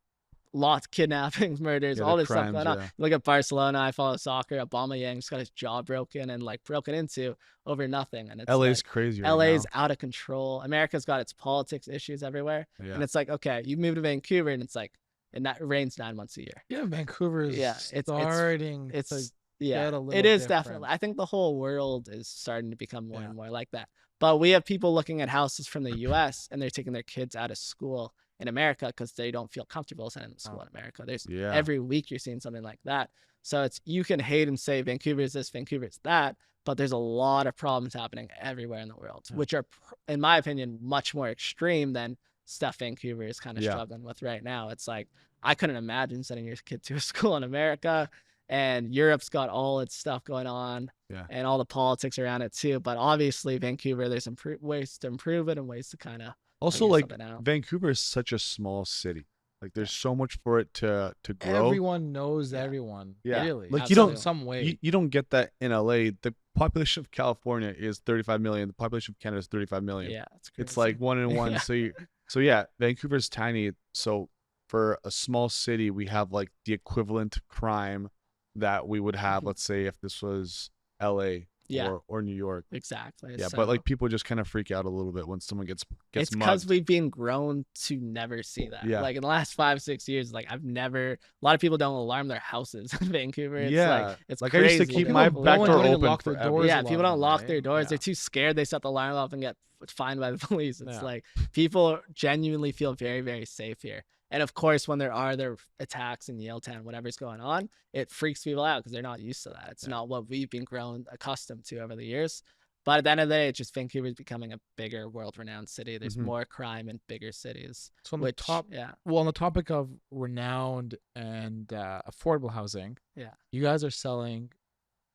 lots of kidnappings, murders, all this crimes, stuff going on. You look at Barcelona, I follow soccer, Aubameyang just got his jaw broken into over nothing. And it's LA's like, crazy. LA's out of control. America's got its politics issues everywhere. Yeah. And it's like, okay, you move to Vancouver and it's like, it rains 9 months a year. Yeah, Vancouver is starting. It is definitely. I think the whole world is starting to become more and more like that. But we have people looking at houses from the US and they're taking their kids out of school in America because they don't feel comfortable sending them to school in America. There's every week you're seeing something like that. So you can hate and say Vancouver is this, Vancouver is that, but there's a lot of problems happening everywhere in the world, which are, in my opinion, much more extreme than stuff Vancouver is kind of struggling with right now. It's like, I couldn't imagine sending your kid to a school in America, and Europe's got all its stuff going on and all the politics around it too. But obviously Vancouver, there's ways to improve it and ways to kind of also like Vancouver is such a small city. Like there's so much for it to grow. Everyone knows everyone. Yeah. Really. Like you don't some way. You don't get that in LA. The population of California is 35 million. The population of Canada is 35 million. Yeah. It's like 1 in 1. So Vancouver's tiny. So for a small city, we have like the equivalent crime that we would have, let's say, if this was LA. Yeah. or New York. Exactly. Yeah, So but like people just kind of freak out a little bit when someone gets it's because mugged. we've been grown to never see that. Yeah. Like in the last 5-6 years, like I've never. A lot of people don't alarm their houses in Vancouver. It's Yeah. like it's Like, crazy. I used to keep People my no back one door don't even open lock their forever. doors. Yeah, a lot people of don't them, lock right? their doors. Yeah. They're too scared. They set the alarm off and get fined by the police. It's Yeah. like people genuinely feel very, very safe here. And of course, when there are attacks in Yaletown, whatever's going on, it freaks people out because they're not used to that. It's not what we've been grown accustomed to over the years. But at the end of the day, it's just Vancouver's becoming a bigger, world-renowned city. There's more crime in bigger cities. So on the on the topic of renowned and affordable housing, you guys are selling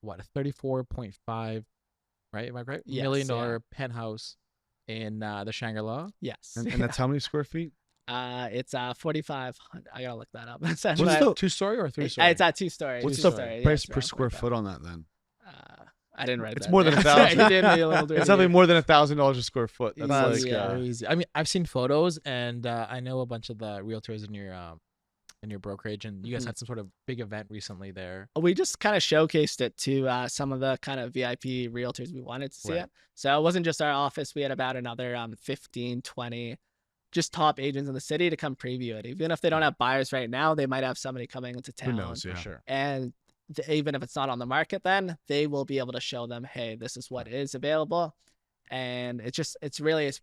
what, a 34.5, right? Am I right? Yes, $1 million penthouse in the Shangri-La. Yes. And that's how many square feet? It's 4,500. I gotta look that up. What's What's the 2-story or 3-story? It's at 2-story. What's two the story. price Yeah, per it's square around foot on that then? 4,500. I didn't write It's that more than down. 1,000. You did me a little It's something more than $1,000 a square foot. That's That's like crazy. I mean, I've seen photos, and I know a bunch of the realtors in your brokerage, and you guys had some sort of big event recently there. We just kind of showcased it to some of the kind of VIP realtors we wanted to see it. So it wasn't just our office. We had about another 15, 20 just top agents in the city to come preview it. Even if they don't have buyers right now, they might have somebody coming into town. Who knows? Yeah, sure. And even if it's not on the market, then they will be able to show them, hey, this is what is available. And it's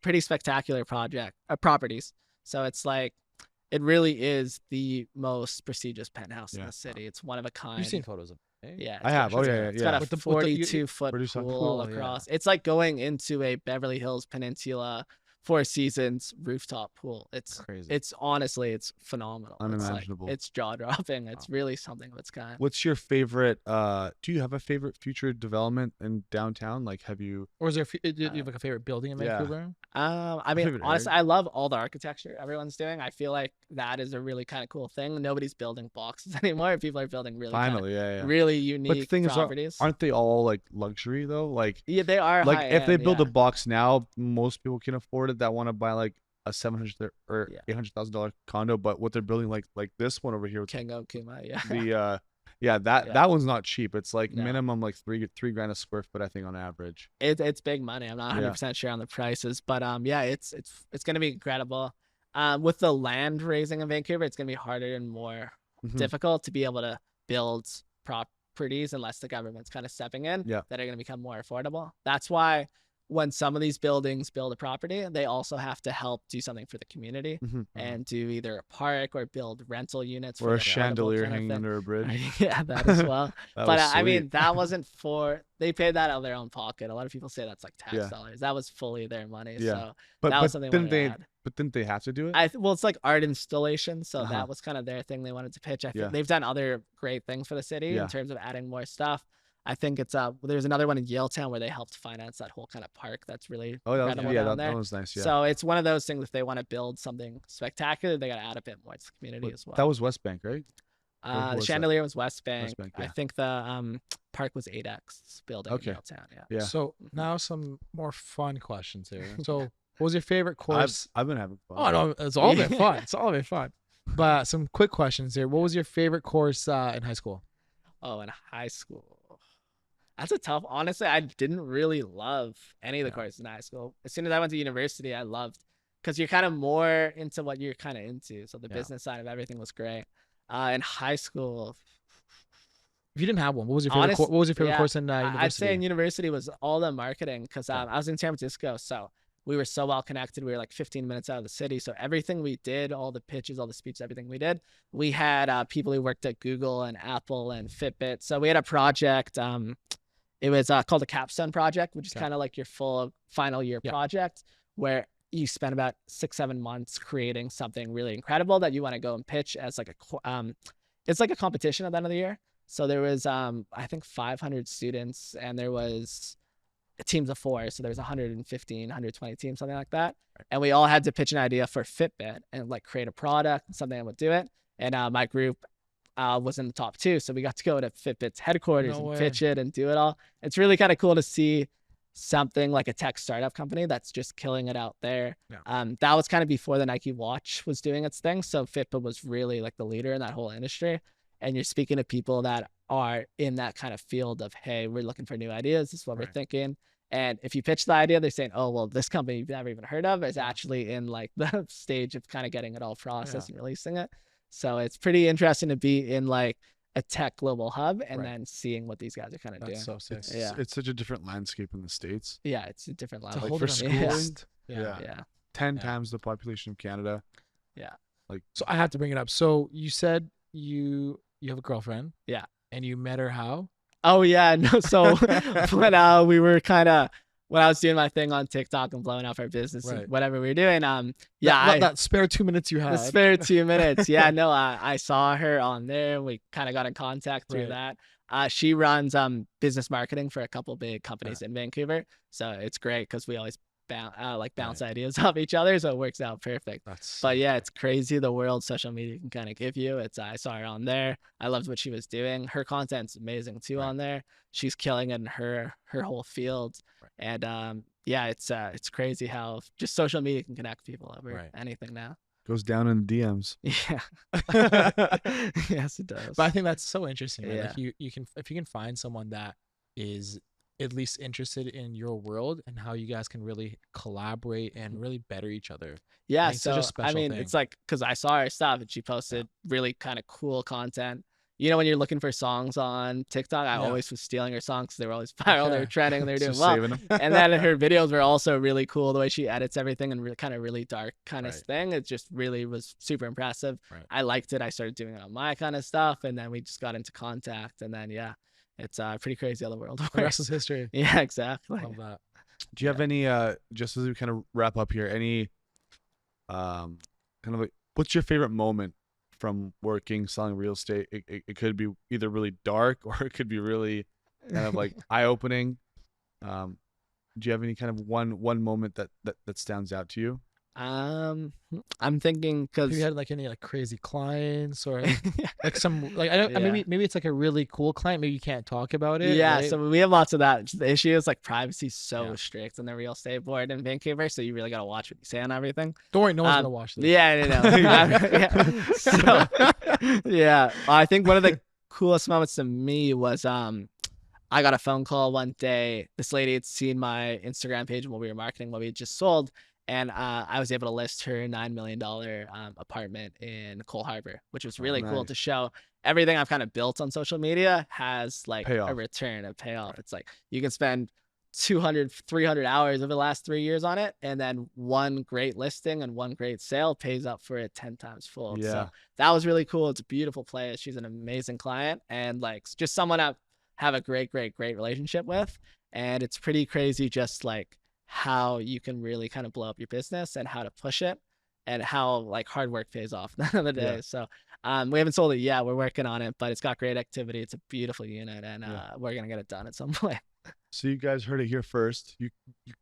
pretty spectacular properties. So it's like, it really is the most prestigious penthouse in the city. It's one of a kind. You've seen photos of it, eh? Yeah. I have. Oh yeah, It's got a 42-foot pool pool across. It's like going into a Beverly Hills Peninsula Four Seasons rooftop pool. It's crazy. It's honestly, it's phenomenal. Unimaginable. It's jaw dropping. It's really something of its kind. What's your favorite? Do you have a favorite future development in downtown? Like, have you? Or is there? Do you have like a favorite building in Vancouver? I mean, honestly, I love all the architecture everyone's doing. I feel like that is a really kind of cool thing. Nobody's building boxes anymore. People are building really really unique but the thing properties. Aren't they all like luxury though? Like, yeah, they are. Like, if they build a a box now, most people can afford it that want to buy like a $700,000 or $800,000 condo. But what they're building, like this one over here with Kengo Kuma, that one's not cheap. It's like minimum like three grand a square foot, I think, on average. It's big money. I'm not 100% sure on the prices, but it's gonna be incredible. With the land raising in Vancouver, it's gonna be harder and more difficult to be able to build properties unless the government's kind of stepping in. That are gonna become more affordable. That's why when some of these buildings build a property, they also have to help do something for the community and do either a park or build rental units or for a chandelier hanging under a bridge. Yeah, that as well. But I mean, that wasn't they paid that out of their own pocket. A lot of people say that's like tax dollars. That was fully their money. So that was something but didn't they have to do it? Well, it's like art installation, so that was kind of their thing they wanted to pitch. I think they've done other great things for the city in terms of adding more stuff. I think it's there's another one in Yaletown where they helped finance that whole kind of park that's really incredible down there. That was nice. Yeah. So it's one of those things, if they want to build something spectacular, they got to add a bit more to the community as well. That was West Bank, right? The chandelier was West Bank. I think the park was 8X building in Yaletown. Yeah. So now some more fun questions here. So what was your favorite course? I've been having fun. Oh no, it's all been fun. It's all been fun. But some quick questions here. What was your favorite course in high school? Oh, in high school. That's a tough. Honestly, I didn't really love any of the courses in high school. As soon as I went to university, I loved, because you're kind of more into what you're kind of into. So the business side of everything was great. In high school, if you didn't have one, what was your favorite? What was your favorite course in university? I'd say in university was all the marketing, because I was in San Francisco, so we were so well connected. We were like 15 minutes out of the city, so everything we did, all the pitches, all the speeches, everything we did, we had people who worked at Google and Apple and Fitbit. So we had a project. It was called the Capstone Project, which is kind of like your full final year project, where you spend about 6-7 months creating something really incredible that you want to go and pitch as like it's like a competition at the end of the year. So there was, I think 500 students, and there was teams of 4. So there was 115, 120 teams, something like that. And we all had to pitch an idea for Fitbit and like create a product, something that would do it. And my group was in the top 2. So we got to go to Fitbit's headquarters and pitch it and do it all. It's really kind of cool to see something like a tech startup company that's just killing it out there. That was kind of before the Nike watch was doing its thing. So Fitbit was really like the leader in that whole industry. And you're speaking to people that are in that kind of field of, hey, we're looking for new ideas. This is what we're Right. thinking. And if you pitch the idea, they're saying, oh, well, this company you've never even heard of is actually in like the stage of kind of getting it all processed and releasing it. So it's pretty interesting to be in like a tech global hub and then seeing what these guys are kind of doing. That's so sick. It's such a different landscape in the States. Yeah, it's a different level. It's a Like whole for different schooling, beast. Yeah. 10 times the population of Canada. Yeah. Like, So I have to bring it up. So you said you have a girlfriend. Yeah. And you met her how? Oh yeah, no. So when we were kind of when I was doing my thing on TikTok and blowing up our business and whatever we were doing, that spare 2 minutes you had. The spare 2 minutes. Yeah, no, I saw her on there. We kind of got in contact through that. She runs business marketing for a couple big companies in Vancouver, so it's great because we always bounce ideas off each other, so it works out perfect. But yeah, it's crazy the world social media can kind of give you. I saw her on there. I loved what she was doing. Her content's amazing too on there. She's killing it in her whole field. And yeah, it's crazy how just social media can connect people over anything now. Goes down in the DMs. Yeah. Yes, it does. But I think that's so interesting. Right? Yeah. Like you can, if you can find someone that is at least interested in your world and how you guys can really collaborate and really better each other. Yeah, it's such a special thing. it's like because I saw her stuff and she posted really kind of cool content. You know, when you're looking for songs on TikTok, I always was stealing her songs because they were always viral, they were trending, and they were doing well. And then her videos were also really cool, the way she edits everything and really kind of really dark kind of thing. It just really was super impressive. I liked it. I started doing it on my kind of stuff, and then we just got into contact, and then it's pretty crazy how the world works. The rest is history. Yeah, exactly. Love that. Do you have any just as we kind of wrap up here, any kind of like, what's your favorite moment from working selling real estate? It could be either really dark or it could be really kind of like eye-opening. Do you have any kind of one moment that stands out to you? I'm thinking because have you had like any like crazy clients or like some like I don't maybe it's like a really cool client, maybe you can't talk about it. Right? So we have lots of that. The issue is like privacy is so strict on the real estate board in Vancouver, so you really gotta watch what you say on everything. Don't worry, no one's gonna watch this. Yeah, I know. I think one of the coolest moments to me was I got a phone call one day. This lady had seen my Instagram page while we were marketing what we had just sold. And I was able to list her $9 million apartment in Cole Harbor, which was really cool to show everything I've kind of built on social media has like a return, a payoff. It's like you can spend 200, 300 hours over the last 3 years on it. And then one great listing and one great sale pays up for it 10 times full. Yeah. So that was really cool. It's a beautiful place. She's an amazing client and like just someone I have a great relationship with. And it's pretty crazy just like how you can really kind of blow up your business and how to push it and how like hard work pays off at the end of the day. So we haven't sold it yet. We're working on it, but it's got great activity. It's a beautiful unit and we're going to get it done at some point. So you guys heard it here first. You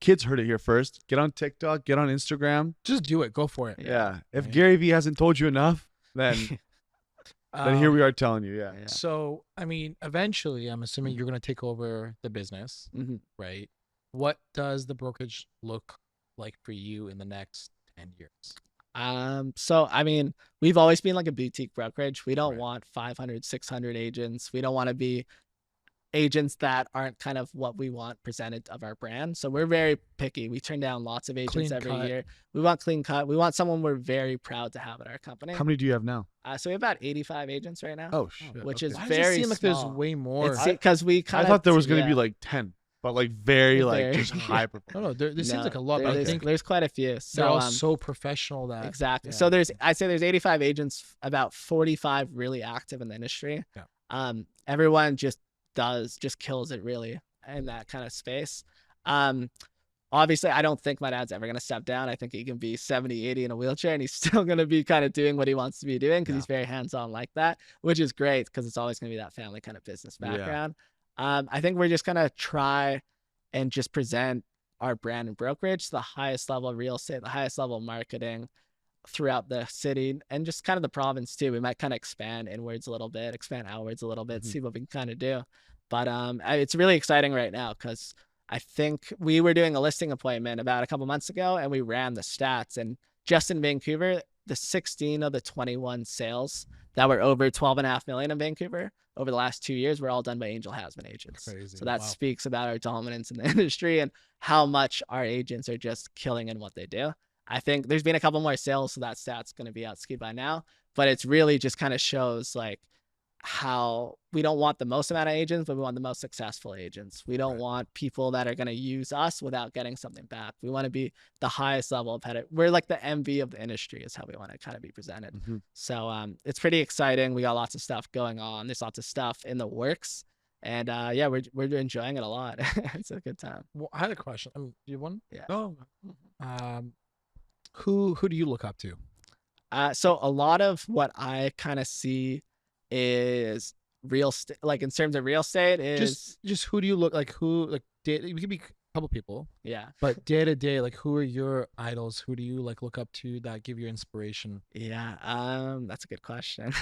kids heard it here first. Get on TikTok, get on Instagram. Just do it. Go for it. Yeah. If Gary Vee hasn't told you enough, then here we are telling you. Yeah. So, I mean, eventually I'm assuming you're going to take over the business, right? What does the brokerage look like for you in the next 10 years? So, I mean, we've always been like a boutique brokerage. We don't want 500, 600 agents. We don't want to be agents that aren't kind of what we want presented of our brand. So we're very picky. We turn down lots of agents every year. We want clean cut. We want someone we're very proud to have at our company. How many do you have now? So we have about 85 agents right now. Oh, shit. Which is Why very does it seem like there's small. way more? Because we kind I thought there was going to be like 10. But like very like just hyper. No, there seems like a lot. But I think there's quite a few. So they're all so professional that exactly. So I'd say there's 85 agents, about 45 really active in the industry. Yeah. Everyone just kills it really in that kind of space. Obviously, I don't think my dad's ever gonna step down. I think he can be 70, 80 in a wheelchair, and he's still gonna be kind of doing what he wants to be doing because he's very hands-on like that, which is great because it's always gonna be that family kind of business background. I think we're just going to try and just present our brand and brokerage to the highest level of real estate, the highest level of marketing throughout the city and just kind of the province too. We might kind of expand inwards a little bit, expand outwards a little bit, see what we can kind of do. But it's really exciting right now because I think we were doing a listing appointment about a couple months ago and we ran the stats, and just in Vancouver, the 16 of the 21 sales that were over 12.5 million in Vancouver over the last 2 years were all done by Angell Hasman agents. Crazy. So that Wow. speaks about our dominance in the industry and how much our agents are just killing in what they do. I think there's been a couple more sales, so that stat's going to be outskewed by now, but it's really just kind of shows like how we don't want the most amount of agents, but we want the most successful agents. We don't want people that are going to use us without getting something back. We want to be the highest level of head. We're like the MV of the industry is how we want to kind of be presented. So it's pretty exciting. We got lots of stuff going on. There's lots of stuff in the works. And yeah, we're enjoying it a lot. It's a good time. Well, I had a question. Do you have one? Yeah. No. Who do you look up to? So a lot of what I kind of see is real estate, like in terms of real estate, is just who do you look like? Who like we could be a couple people, yeah. but day to day, like who are your idols? Who do you like look up to that give you inspiration? Yeah, that's a good question.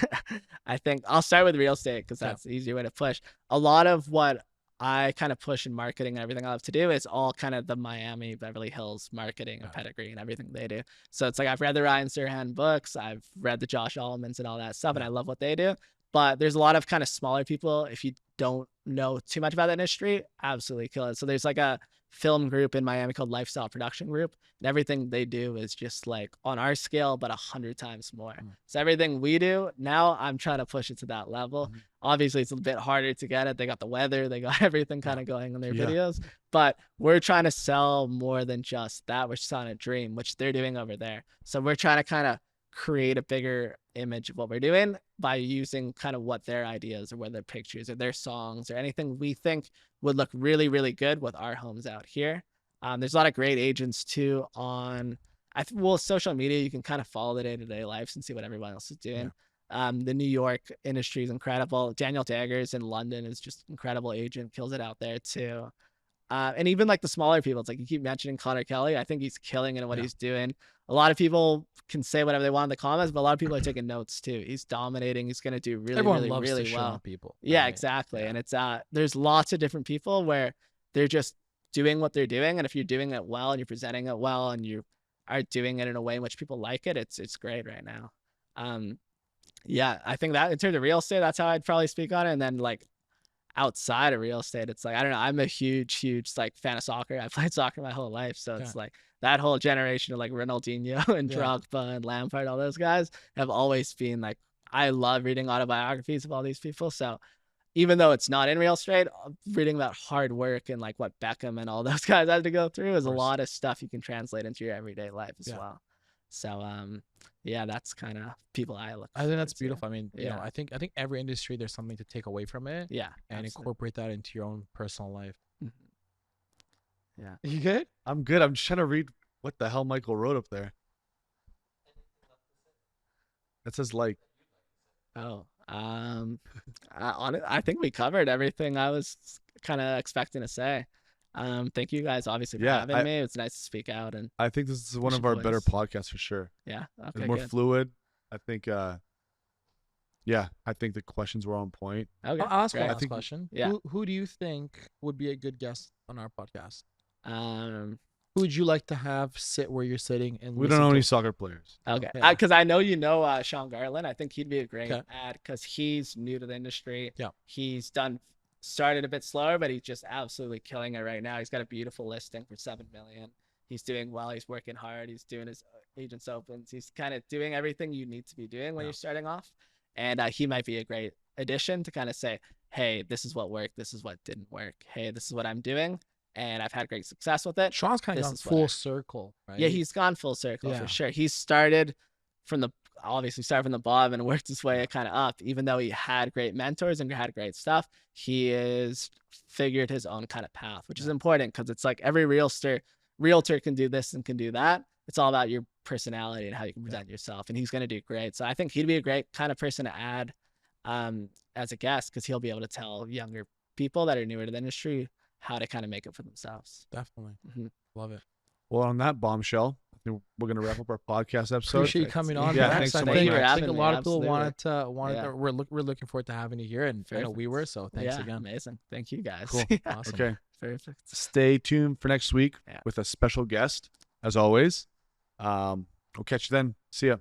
I think I'll start with real estate because that's the easier way to push. A lot of what I kind of push in marketing and everything I love to do is all kind of the Miami, Beverly Hills marketing and pedigree and everything they do. So it's like I've read the Ryan Serhant books, I've read the Josh Allemans and all that stuff, and I love what they do. But there's a lot of kind of smaller people. If you don't know too much about the industry, absolutely kill it. So there's like a film group in Miami called Lifestyle Production Group, and everything they do is just like on our scale, but 100 times more. So everything we do now, I'm trying to push it to that level. Obviously, it's a bit harder to get it. They got the weather, they got everything kind of going in their videos, but we're trying to sell more than just that. We're selling a dream, which they're doing over there. So we're trying to kind of create a bigger image of what we're doing by using kind of what their ideas or what their pictures or their songs or anything we think would look really, really good with our homes out here. There's a lot of great agents too on, social media. You can kind of follow the day-to-day lives and see what everyone else is doing. The New York industry is incredible. Daniel Daggers in London is just incredible agent, kills it out there too. And even like the smaller people, it's like you keep mentioning Connor Kelly. I think he's killing it in what he's doing. A lot of people can say whatever they want in the comments, but a lot of people are taking notes too. He's dominating. He's going to do really, Everyone really, loves really to well. show people. Yeah, right? exactly. And it's there's lots of different people where they're just doing what they're doing, and if you're doing it well and you're presenting it well and you are doing it in a way in which people like it, it's great right now. Yeah, I think that in terms of real estate, that's how I'd probably speak on it. And then like outside of real estate, it's like, I don't know, I'm a huge like fan of soccer. I played soccer my whole life, so it's like that whole generation of like Ronaldinho and Drogba and Lampard, all those guys have always been like, I love reading autobiographies of all these people. So even though it's not in real estate, reading about hard work and like what Beckham and all those guys had to go through is a lot of stuff you can translate into your everyday life as well. So yeah, that's kind of people I look. I think that's beautiful. I mean, yeah, I think every industry there's something to take away from it. Yeah, and incorporate that into your own personal life. Yeah. You good? I'm good. I'm just trying to read what the hell Michael wrote up there. It says like. Oh, I think we covered everything I was kind of expecting to say. Thank you guys obviously for having me. It's nice to speak out, and I think this is one of our better podcasts for sure. Yeah. Okay. It's more fluid. I think I think the questions were on point. Okay. I'll ask one last question. Yeah. Who do you think would be a good guest on our podcast? Who would you like to have sit where you're sitting? And we don't know any soccer players. Okay. Because I know Sean Garland. I think he'd be a great ad because he's new to the industry. Yeah. He's started a bit slower, but he's just absolutely killing it right now. He's got a beautiful listing for $7 million. He's doing well. He's working hard. He's doing his agents opens. He's kind of doing everything you need to be doing when you're starting off. And he might be a great addition to kind of say, hey, this is what worked. This is what didn't work. Hey, this is what I'm doing. And I've had great success with it. Sean's kind of gone full circle, right? Yeah, he's gone full circle for sure. He started from the bottom and worked his way kind of up. Even though he had great mentors and had great stuff, he has figured his own kind of path, which is important because it's like every realtor can do this and can do that. It's all about your personality and how you can present yourself. And he's going to do great. So I think he'd be a great kind of person to add as a guest because he'll be able to tell younger people that are newer to the industry how to kind of make it for themselves. Definitely. Love it. Well, on that bombshell, I think we're going to wrap up our podcast episode. Appreciate you coming on. Yeah, Max. thanks so much. I think a lot of people Absolutely. we're looking forward to having you here, and I know we were, so thanks again. Amazing. Thank you guys. Cool. Awesome. Okay. Perfect. Stay tuned for next week with a special guest, as always. We'll catch you then. See ya.